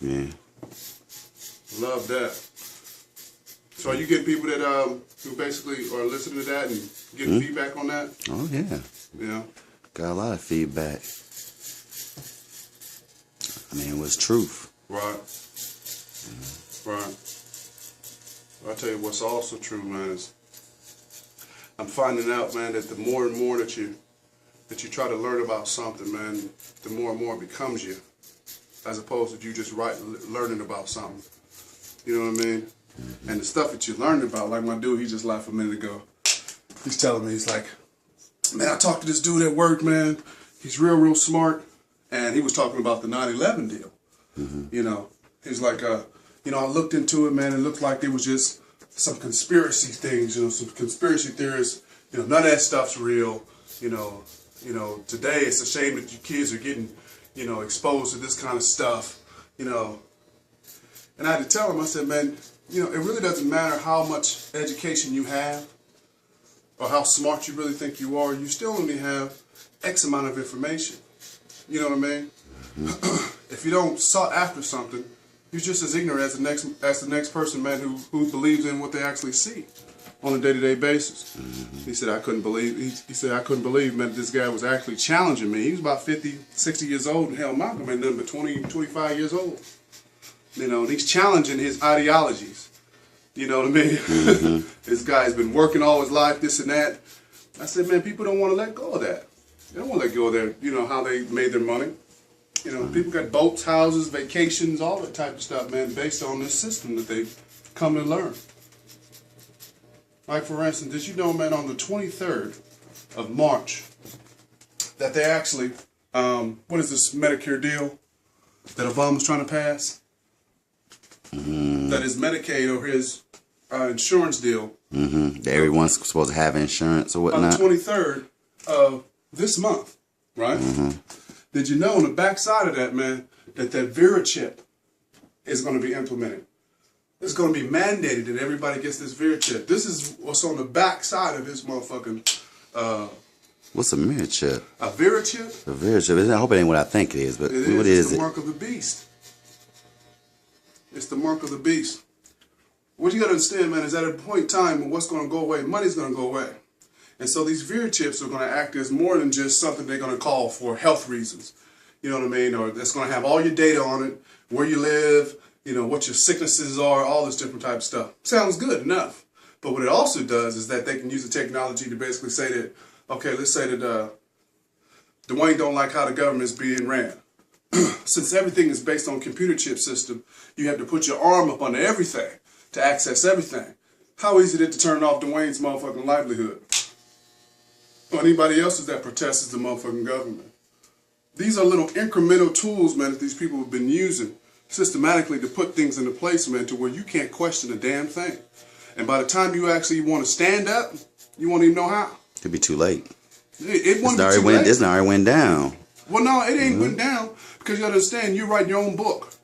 Yeah. Love that. So are you getting people that who basically are listening to that and getting feedback on that? Oh yeah. Yeah. Got a lot of feedback. I mean, it was truth. Right. Right. Well, I tell you what's also true, man, is I'm finding out, man, that the more and more that you try to learn about something, man, the more and more it becomes you, as opposed to you just learning about something. You know what I mean? And the stuff that you learned about, like my dude, he just left a minute ago. He's telling me, he's like, man, I talked to this dude at work, man. He's real smart. And he was talking about the 9/11 deal. You know, he's like, you know, I looked into it, man. It looked like it was just some conspiracy things, you know, some conspiracy theorists. You know, none of that stuff's real. You know, today it's a shame that you kids are getting, you know, exposed to this kind of stuff. You know, and I had to tell him, I said, man, you know, it really doesn't matter how much education you have or how smart you really think you are. You still only have X amount of information. You know what I mean? If you don't sought after something, you're just as ignorant as the next person, man, who believes in what they actually see on a day-to-day basis. He said, I couldn't believe, he said, I couldn't believe, man, this guy was actually challenging me. He was about 50, 60 years old, and hell, Malcolm ain't nothing but 20, 25 years old. You know, and he's challenging his ideologies. You know what I mean? This guy's been working all his life, this and that. I said, man, people don't want to let go of that. They don't want to let go of their, you know, how they made their money. You know, people got boats, houses, vacations, all that type of stuff, man, based on this system that they've come to learn. Like, for instance, did you know, man, on the 23rd of March, that they actually, what is this Medicare deal that Obama's trying to pass? That his Medicaid or his insurance deal. That everyone's supposed to have insurance or whatnot. On the 23rd of this month, right? Did you know on the backside of that, man, that Veri chip is going to be implemented? It's going to be mandated that everybody gets this Veri chip. This is what's on the backside of this motherfucking... What's a mirror chip? A Veri chip? A Veri chip. I hope it ain't what I think it is, but what is it? It's the mark of the beast. It's the mark of the beast. What you got to understand, man, is at a point in time when what's going to go away, money's going to go away. And so these Veri chips are going to act as more than just something they're going to call for health reasons. You know what I mean? Or that's going to have all your data on it, where you live, you know, what your sicknesses are, all this different type of stuff. Sounds good enough. But what it also does is that they can use the technology to basically say that, okay, let's say that Dwayne don't like how the government's being ran. Since everything is based on computer chip system, you have to put your arm up under everything to access everything. How easy is it to turn off Dwayne's motherfucking livelihood? Or anybody else's that protests the motherfucking government. These are little incremental tools, man, that these people have been using systematically to put things into place, man, to where you can't question a damn thing. And by the time you actually want to stand up, you won't even know how. Could be too late. It won't be too late. This already went down. Well, no, it ain't went down because you understand you write your own book.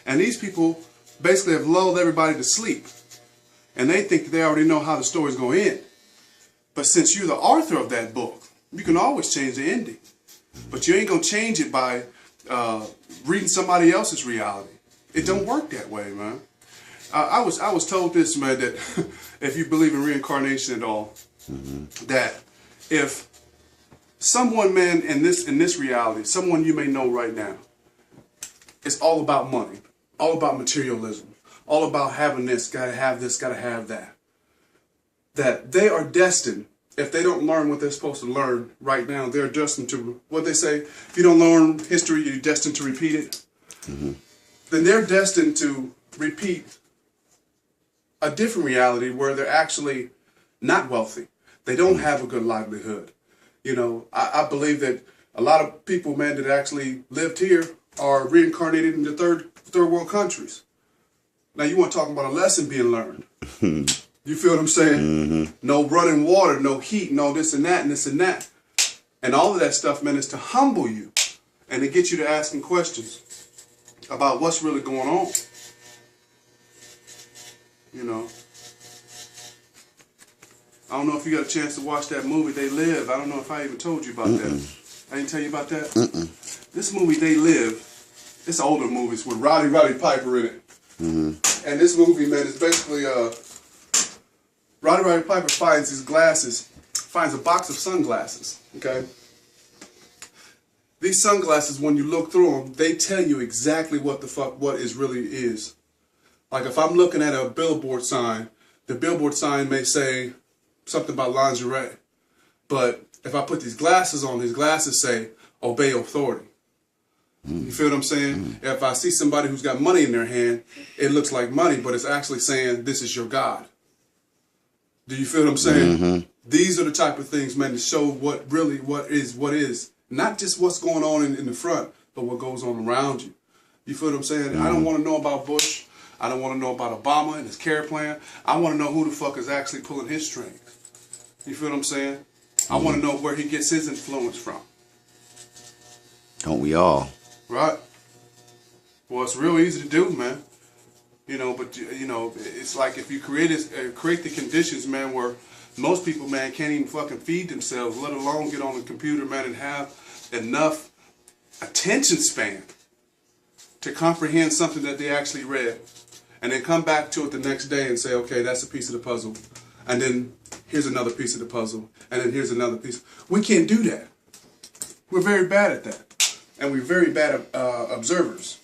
And these people basically have lulled everybody to sleep. And they think that they already know how the story's going to end. But since you're the author of that book, you can always change the ending. But you ain't going to change it by reading somebody else's reality. It don't work that way, man. I was told this, man, that if you believe in reincarnation at all, that if someone, man, in this reality, someone you may know right now, it's all about money, all about materialism, all about having this, gotta have this, gotta have that. That they are destined, if they don't learn what they're supposed to learn right now, they're destined to, what they say, if you don't learn history, you're destined to repeat it. Then they're destined to repeat a different reality where they're actually not wealthy. They don't have a good livelihood. You know, I believe that a lot of people, man, that actually lived here are reincarnated into third world countries. Now, you want to talk about a lesson being learned. You feel what I'm saying? No running water, no heat, no this and that and this and that. And all of that stuff, man, is to humble you and to get you to asking questions about what's really going on. You know. I don't know if you got a chance to watch that movie, They Live. I don't know if I even told you about that. I didn't tell you about that? This movie, They Live, it's older movies with Roddy Piper in it. Mm-hmm. And this movie, man, is basically Roddy Piper finds his glasses, finds a box of sunglasses. Okay. These sunglasses, when you look through them, they tell you exactly what the fuck what is really is. Like if I'm looking at a billboard sign, the billboard sign may say something about lingerie. But if I put these glasses on, these glasses say, obey authority. You feel what I'm saying? If I see somebody who's got money in their hand, it looks like money, but it's actually saying, this is your God. Do you feel what I'm saying? These are the type of things, man, to show what is. Not just what's going on in the front, but what goes on around you. You feel what I'm saying? I don't want to know about Bush. I don't want to know about Obama and his care plan. I want to know who the fuck is actually pulling his strings. You feel what I'm saying? I want to know where he gets his influence from. Don't we all? Right. Well, it's real easy to do, man. You know, but you know, it's like if you create the conditions, man, where most people, man, can't even fucking feed themselves, let alone get on the computer, man, and have enough attention span to comprehend something that they actually read, and then come back to it the next day and say, okay, that's a piece of the puzzle, and then here's another piece of the puzzle, and then here's another piece. We can't do that. We're very bad at that, and we're very bad observers.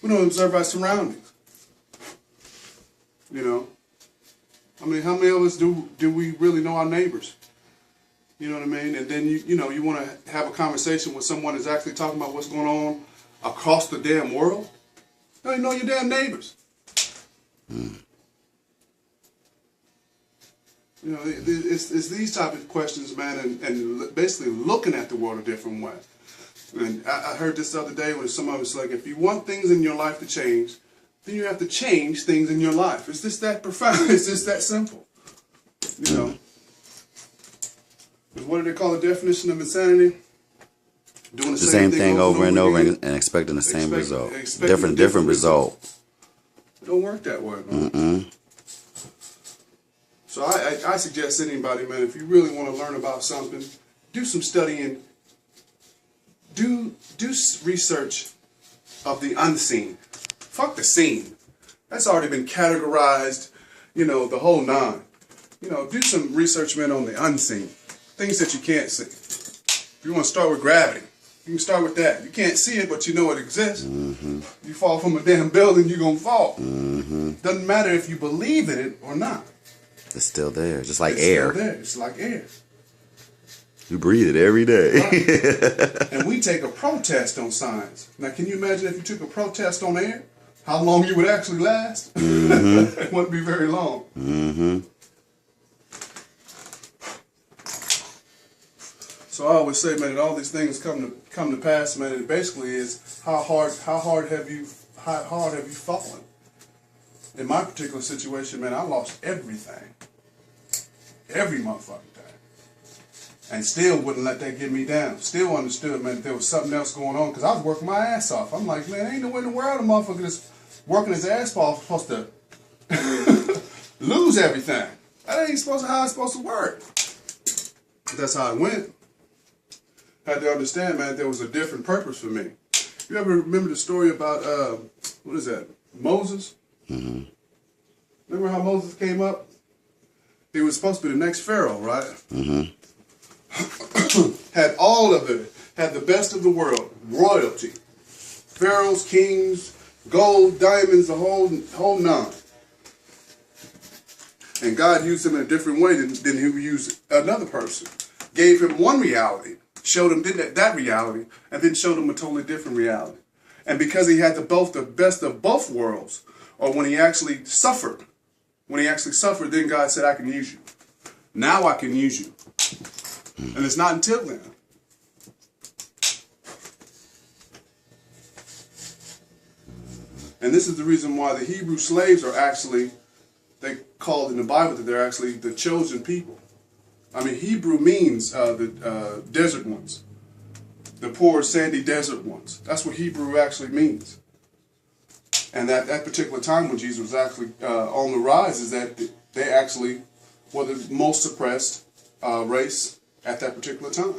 We don't observe our surroundings. You know, I mean, how many of us do we really know our neighbors? You know what I mean? And then you know you want to have a conversation with someone that's actually talking about what's going on across the damn world. You don't even know your damn neighbors. You know, it's these type of questions, man, and basically looking at the world a different way. And I heard this the other day when somebody was like, if you want things in your life to change, then you have to change things in your life. It's just that profound. It's just that simple. You know. What do they call the definition of insanity? Doing the same thing over and over and expecting the same result. Different result. It don't work that way, man. So I suggest anybody, man, if you really want to learn about something, do some studying. Do research of the unseen. Fuck the scene. That's already been categorized, you know, the whole nine. You know, do some research, man, on the unseen. Things that you can't see. If you want to start with gravity, you can start with that. You can't see it, but you know it exists. You fall from a damn building, you're going to fall. Doesn't matter if you believe in it or not. It's still there, just like air. Still there. It's like air. You breathe it every day. Right. And we take a protest on science. Now, can you imagine if you took a protest on air? How long you would actually last? It wouldn't be very long. So I always say, man, that all these things come to pass, man. It basically is how hard have you fallen? In my particular situation, man, I lost everything, every motherfucking thing, and still wouldn't let that get me down. Still understood, man, that there was something else going on because I was working my ass off. I'm like, man, ain't no way in the world a motherfucker that's working his ass off supposed to lose everything. That ain't how it's supposed to work. That's how it went. Had to understand, man, there was a different purpose for me. You ever remember the story about, what is that, Moses? Remember how Moses came up? He was supposed to be the next Pharaoh, right? Had all of it. Had the best of the world. Royalty. Pharaohs, kings, gold, diamonds, the whole nine. And God used him in a different way than he would use another person. Gave him one reality. Showed him that reality. And then showed him a totally different reality. And because he had the best of both worlds, or when he actually suffered, then God said, I can use you. Now I can use you. And it's not until then. And this is the reason why the Hebrew slaves are actually, they called in the Bible that they're actually the chosen people. I mean, Hebrew means the desert ones. The poor, sandy desert ones. That's what Hebrew actually means. And at that particular time when Jesus was actually on the rise, is that they actually were the most suppressed race at that particular time.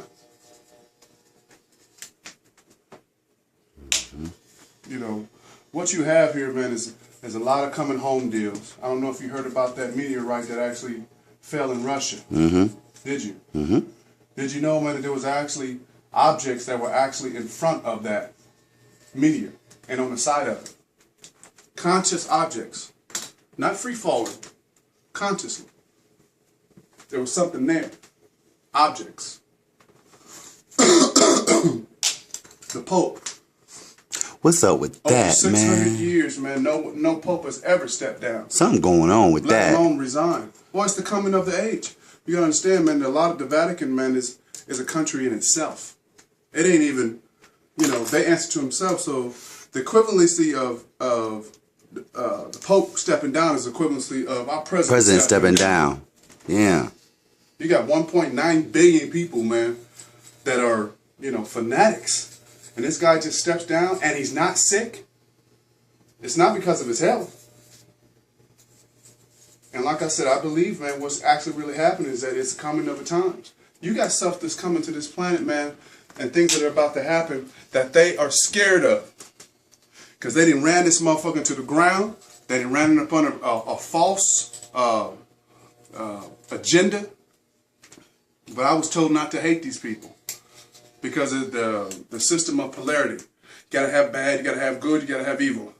you know, what you have here, man, is a lot of coming home deals. I don't know if you heard about that meteorite that actually fell in Russia. Mm-hmm. Did you? Mm-hmm. Did you know, man, that there was actually objects that were actually in front of that meteor and on the side of it? Conscious objects. Not free falling. Consciously. There was something there. Objects. The Pope. What's up with Over that, 600 man? years, man, no Pope has ever stepped down. Something going on with Let that. alone resign. Well, it's the coming of the age. You gotta understand, man, the Vatican, man, is a country in itself. It ain't even, you know, they answer to themselves. So the equivalency of the Pope stepping down is equivalency of our president Stepping down. Yeah. You got 1.9 billion people, man, that are, you know, fanatics. And this guy just steps down and he's not sick. It's not because of his health. And like I said, I believe, man, what's actually really happening is that it's coming of the times. You got stuff that's coming to this planet, man, and things that are about to happen that they are scared of. Because they didn't ran this motherfucker to the ground. They didn't ran it up under a false agenda. But I was told not to hate these people because of the system of polarity. You gotta have bad, you gotta have good, you gotta have evil.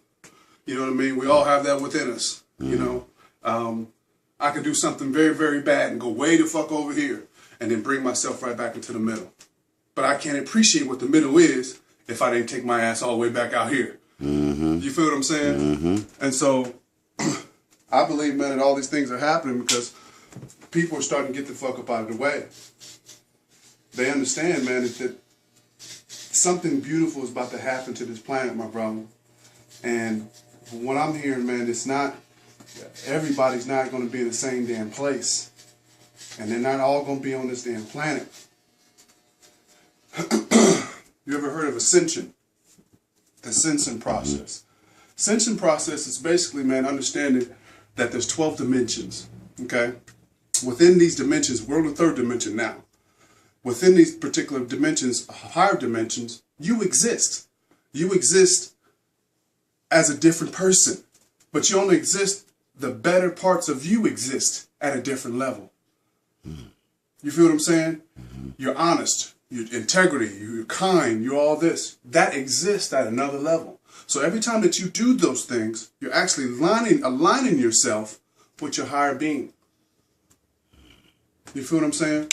You know what I mean? We all have that within us. You know, I could do something very, very bad and go way the fuck over here and then bring myself right back into the middle. But I can't appreciate what the middle is if I didn't take my ass all the way back out here. Mm-hmm. You feel what I'm saying? Mm-hmm. And so I believe, man, that all these things are happening because people are starting to get the fuck up out of the way. They understand, man, that something beautiful is about to happen to this planet, my brother. And what I'm hearing, man, it's not, everybody's not going to be in the same damn place. And they're not all going to be on this damn planet. You ever heard of ascension? The ascension process. Ascension process is basically, man, understanding that there's 12 dimensions, okay? Within these dimensions, we're on the third dimension now. Within these particular dimensions, higher dimensions, you exist. You exist as a different person. But you only exist, the better parts of you exist at a different level. You feel what I'm saying? You're honest, your integrity, you're kind, you're all this. That exists at another level. So every time that you do those things, you're actually aligning yourself with your higher being. You feel what I'm saying?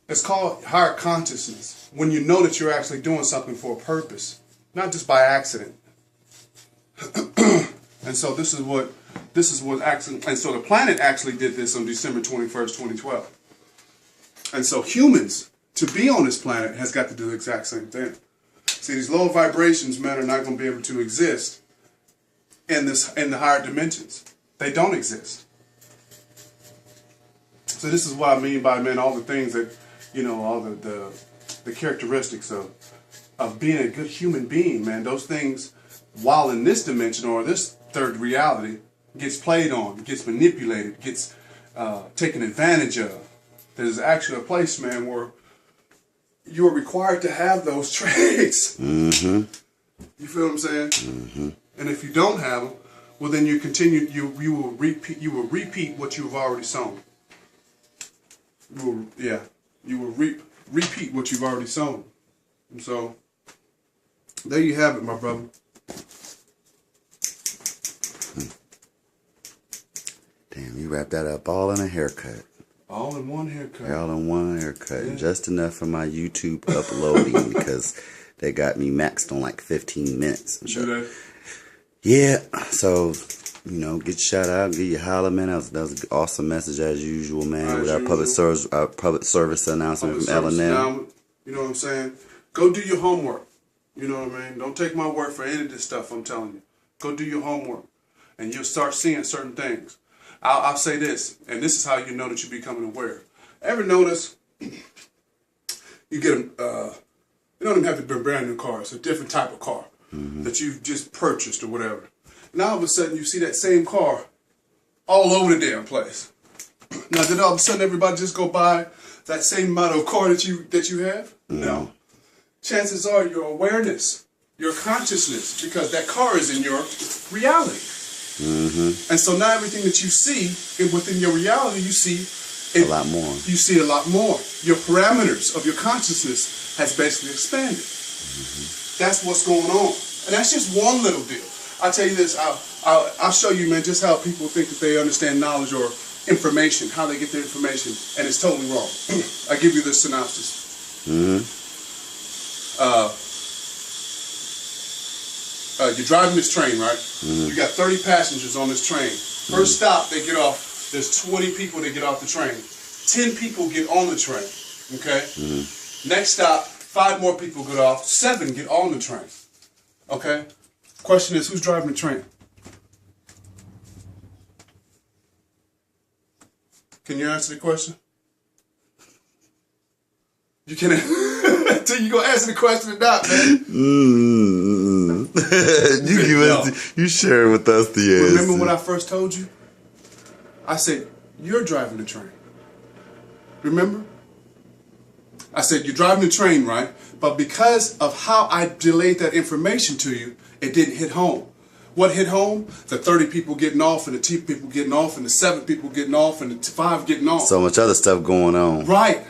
It's called higher consciousness. When you know that you're actually doing something for a purpose, not just by accident. And so this is what actually, and so the planet actually did this on December 21st, 2012. And so humans, to be on this planet, has got to do the exact same thing. See, these lower vibrations, man, are not going to be able to exist in the higher dimensions. They don't exist. So this is what I mean by, man, all the things that, you know, all the characteristics of being a good human being, man. Those things, while in this dimension or this third reality, gets played on, gets manipulated, gets taken advantage of. There's actually a place, man, where you are required to have those traits. Mm-hmm. You feel what I'm saying? Mm-hmm. And if you don't have them, well, then you continue. You will repeat what you've already sown. You will repeat what you've already sown. And so there you have it, my brother. Damn, you wrapped that up all in a haircut. All in one haircut. All in one haircut. Yeah. Just enough for my YouTube uploading because they got me maxed on like 15 minutes. I'm sure. Do they? Yeah. So, you know, get your shout out, get your holler, man. That was an awesome message as usual, man. With our public service announcement from L&M. You know what I'm saying? Go do your homework. You know what I mean? Don't take my word for any of this stuff I'm telling you. Go do your homework. And you'll start seeing certain things. I'll say this, and this is how you know that you're becoming aware. Ever notice you get you don't even have to be a brand new car. It's a different type of car that you've just purchased or whatever. And all of a sudden you see that same car all over the damn place. Now did all of a sudden everybody just go buy that same model car that you have? No. Chances are your awareness your consciousness, because that car is in your reality. And so now everything that you see within your reality, you see a lot more. You see a lot more. Your parameters of your consciousness has basically expanded. That's what's going on. And that's just one little deal. I'll tell you this, I'll show you, man, just how people think that they understand knowledge or information, how they get their information, and it's totally wrong. I give you this synopsis. You're driving this train, right? You got 30 passengers on this train. First stop, they get off. There's 20 people that get off the train. 10 people get on the train. Okay? Next stop, 5 more people get off. 7 get on the train. Okay? Question is, who's driving the train? Can you answer the question? You can. You gonna answer the question or not, man? You share with us the answer. Remember when I first told you? I said, you're driving the train. Remember? I said, you're driving the train, right? But because of how I delayed that information to you, it didn't hit home. What hit home? The 30 people getting off, and the 2 people getting off, and the 7 people getting off, and the 5 getting off. So much other stuff going on. Right.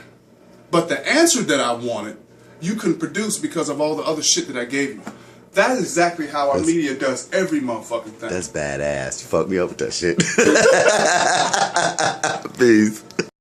But the answer that I wanted, you couldn't produce because of all the other shit that I gave you. That is exactly how our media does every motherfucking thing. That's badass. You fucked me up with that shit. Peace.